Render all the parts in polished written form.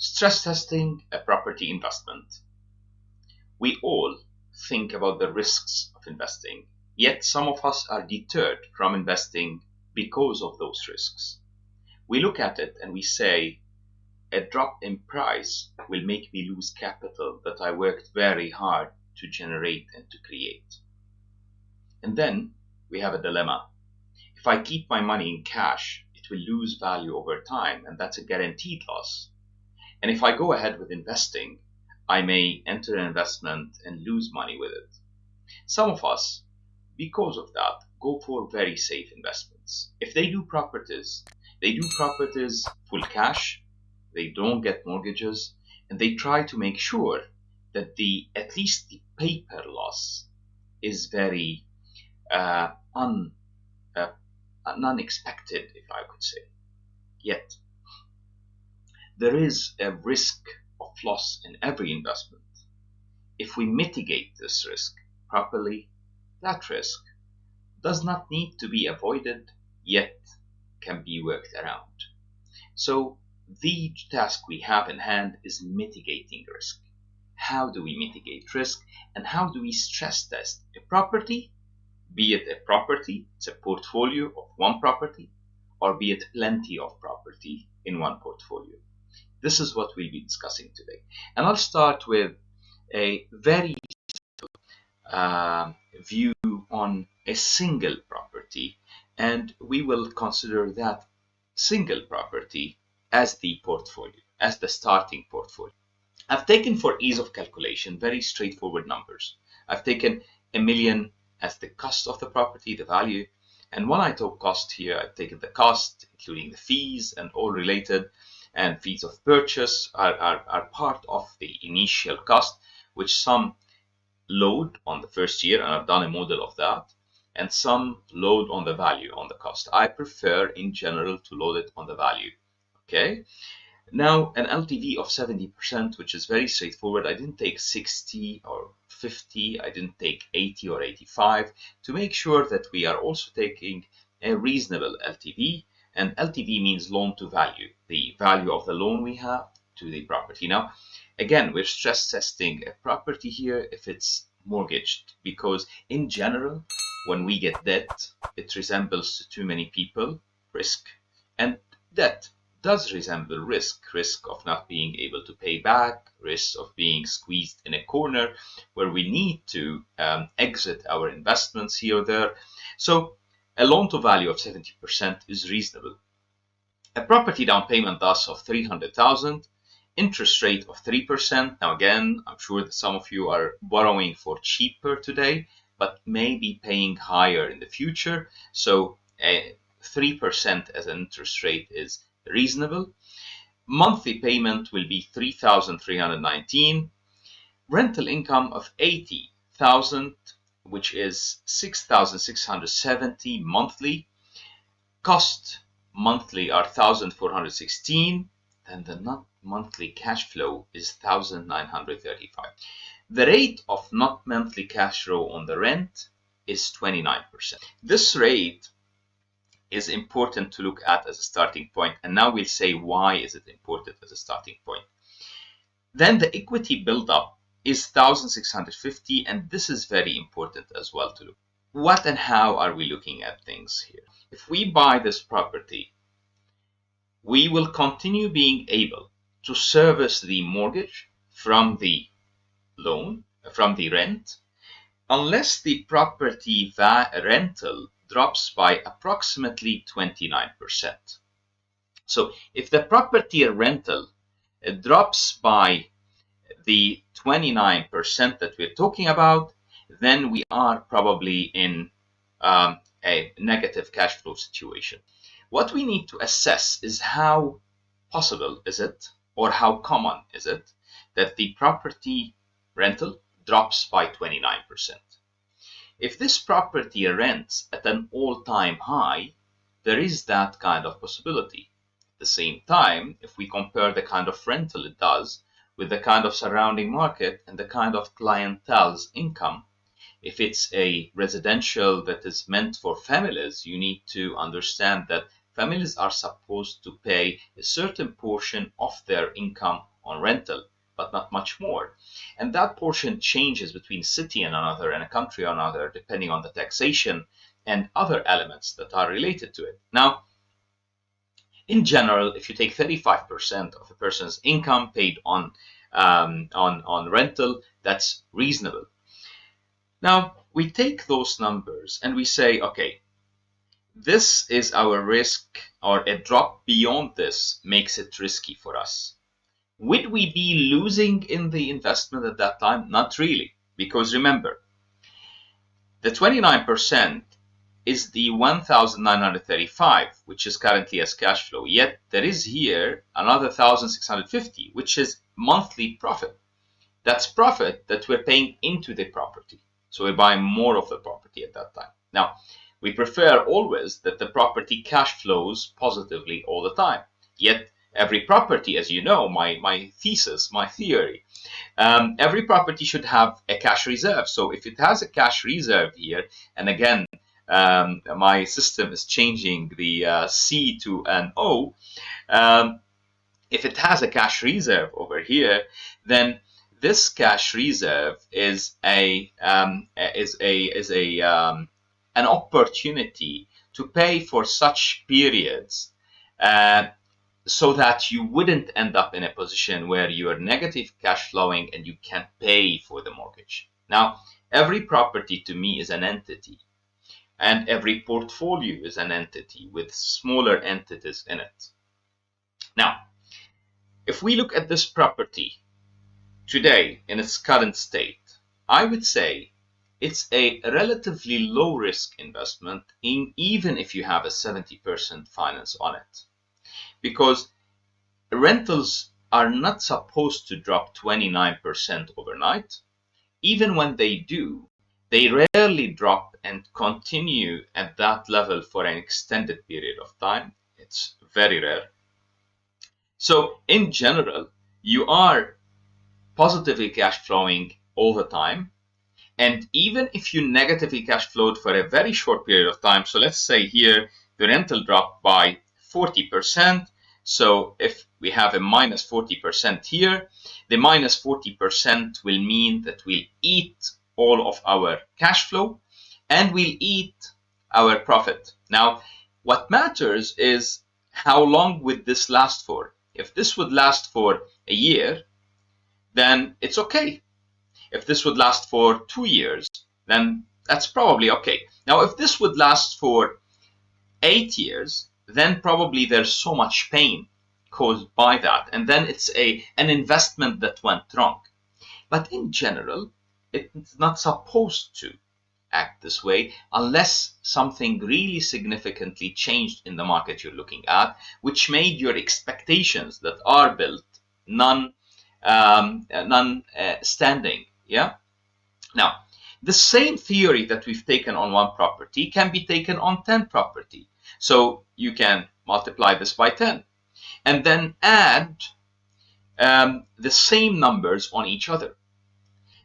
Stress testing a property investment. We all think about the risks of investing, yet some of us are deterred from investing because of those risks. We look at it and we say, a drop in price will make me lose capital that I worked very hard to generate and to create. And then we have a dilemma. If I keep my money in cash, it will lose value over time, and that's a guaranteed loss. And if I go ahead with investing, I may enter an investment and lose money with it. Some of us, because of that, go for very safe investments. If they do properties full cash, they don't get mortgages, and they try to make sure that at least the paper loss is very unexpected, if I could say. Yet, there is a risk of loss in every investment. If we mitigate this risk properly, that risk does not need to be avoided, yet can be worked around. So the task we have in hand is mitigating risk. How do we mitigate risk, and how do we stress test a property, be it a property, it's a portfolio of one property, or be it plenty of property in one portfolio? This is what we'll be discussing today. And I'll start with a very view on a single property, and we will consider that single property as the portfolio, as the starting portfolio. I've taken, for ease of calculation, very straightforward numbers. I've taken $1 million as the cost of the property, the value, and when I talk cost here, I've taken the cost, including the fees and all related, and fees of purchase are part of the initial cost, which some load on the first year, and I've done a model of that, and some load on the value, on the cost. I prefer in general to load it on the value. Okay, now an LTV of 70%, which is very straightforward. I didn't take 60 or 50, I didn't take 80 or 85, to make sure that we are also taking a reasonable LTV. And LTV means loan to value, the value of the loan we have to the property. Now, again, we're stress testing a property here if it's mortgaged, because in general, when we get debt, it resembles too many people, risk, and debt does resemble risk of not being able to pay back, risk of being squeezed in a corner where we need to exit our investments here or there. So a loan to value of 70% is reasonable. A property down payment thus of $300,000, interest rate of 3%. Now again, I'm sure that some of you are borrowing for cheaper today, but may be paying higher in the future. So 3% as an interest rate is reasonable. Monthly payment will be $3,319. Rental income of $80,000, which is $6,670 monthly. Cost monthly are $1,416. Then the not monthly cash flow is $1,935. The rate of not monthly cash flow on the rent is 29%. This rate is important to look at as a starting point, and now we'll say why is it important as a starting point. Then the equity buildup is 1,650, and this is very important as well to look. What and how are we looking at things here? If we buy this property, we will continue being able to service the mortgage from the loan, from the rent, unless the property rental drops by approximately 29%. So if the property rental drops by the 29% that we're talking about, then we are probably in a negative cash flow situation. What we need to assess is how possible is it, or how common is it, that the property rental drops by 29%. If this property rents at an all-time high, there is that kind of possibility. At the same time, if we compare the kind of rental it does with the kind of surrounding market and the kind of clientele's income, if it's a residential that is meant for families, you need to understand that families are supposed to pay a certain portion of their income on rental, but not much more. And that portion changes between a city and another and a country or another, depending on the taxation and other elements that are related to it. Now, in general, if you take 35% of a person's income paid on rental, that's reasonable. Now, we take those numbers and we say, okay, this is our risk, or a drop beyond this makes it risky for us. Would we be losing in the investment at that time? Not really, because remember, the 29% is the 1,935, which is currently as cash flow. Yet there is here another 1,650, which is monthly profit. That's profit that we're paying into the property. So we're buying more of the property at that time. Now, we prefer always that the property cash flows positively all the time. Yet every property, as you know, my thesis, my theory, every property should have a cash reserve. So if it has a cash reserve here, and again, my system is changing the C to an O. If it has a cash reserve over here, then this cash reserve is an opportunity to pay for such periods, so that you wouldn't end up in a position where you are negative cash flowing and you can't pay for the mortgage. Now, every property to me is an entity, and every portfolio is an entity with smaller entities in it. Now, if we look at this property today in its current state, I would say it's a relatively low risk investment, even if you have a 70% finance on it. Because rentals are not supposed to drop 29% overnight. Even when they do, they rarely drop and continue at that level for an extended period of time. It's very rare. So in general, you are positively cash flowing all the time. And even if you negatively cash flowed for a very short period of time, so let's say here the rental dropped by 40%. So if we have a minus 40% here, the minus 40% will mean that we'll eat all of our cash flow and we'll eat our profit. Now, what matters is how long would this last for? If this would last for a year, then it's okay. If this would last for 2 years, then that's probably okay. Now, if this would last for 8 years, then probably there's so much pain caused by that. And then it's an investment that went wrong. But in general, it's not supposed to act this way unless something really significantly changed in the market you're looking at, which made your expectations that are built non-standing. Yeah. Now, the same theory that we've taken on one property can be taken on 10 property. So you can multiply this by 10 and then add the same numbers on each other.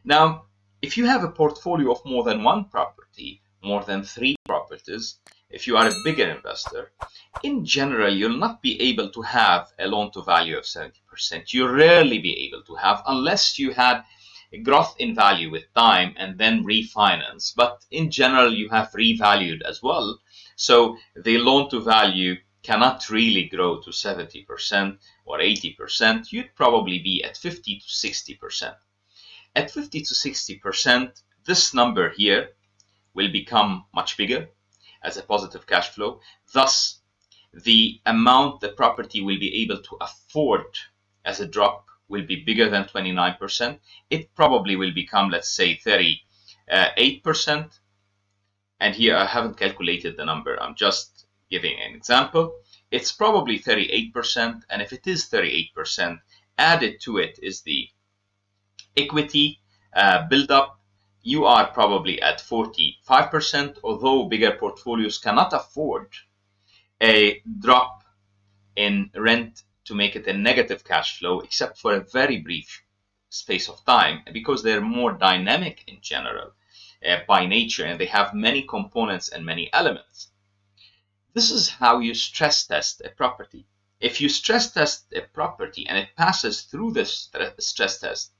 Now, if you have a portfolio of more than one property, more than 3 properties, if you are a bigger investor, in general, you'll not be able to have a loan to value of 70%. You'll rarely be able to have unless you had a growth in value with time and then refinance. But in general, you have revalued as well. So the loan to value cannot really grow to 70% or 80%. You'd probably be at 50 to 60%. At 50 to 60%, this number here will become much bigger as a positive cash flow. Thus, the amount the property will be able to afford as a drop will be bigger than 29%. It probably will become, let's say, 38%. And here I haven't calculated the number. I'm just giving an example. It's probably 38%. And if it is 38%, added to it is the equity buildup. You are probably at 45%, although bigger portfolios cannot afford a drop in rent to make it a negative cash flow, except for a very brief space of time, because they're more dynamic in general by nature, and they have many components and many elements. This is how you stress test a property. If you stress test a property and it passes through this stress test,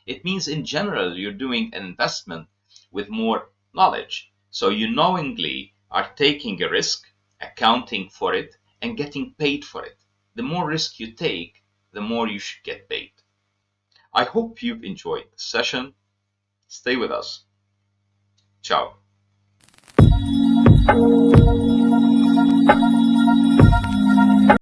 it means in general you're doing an investment with more knowledge. So you knowingly are taking a risk, accounting for it, and getting paid for it. The more risk you take, the more you should get paid. I hope you've enjoyed the session. Stay with us. Ciao.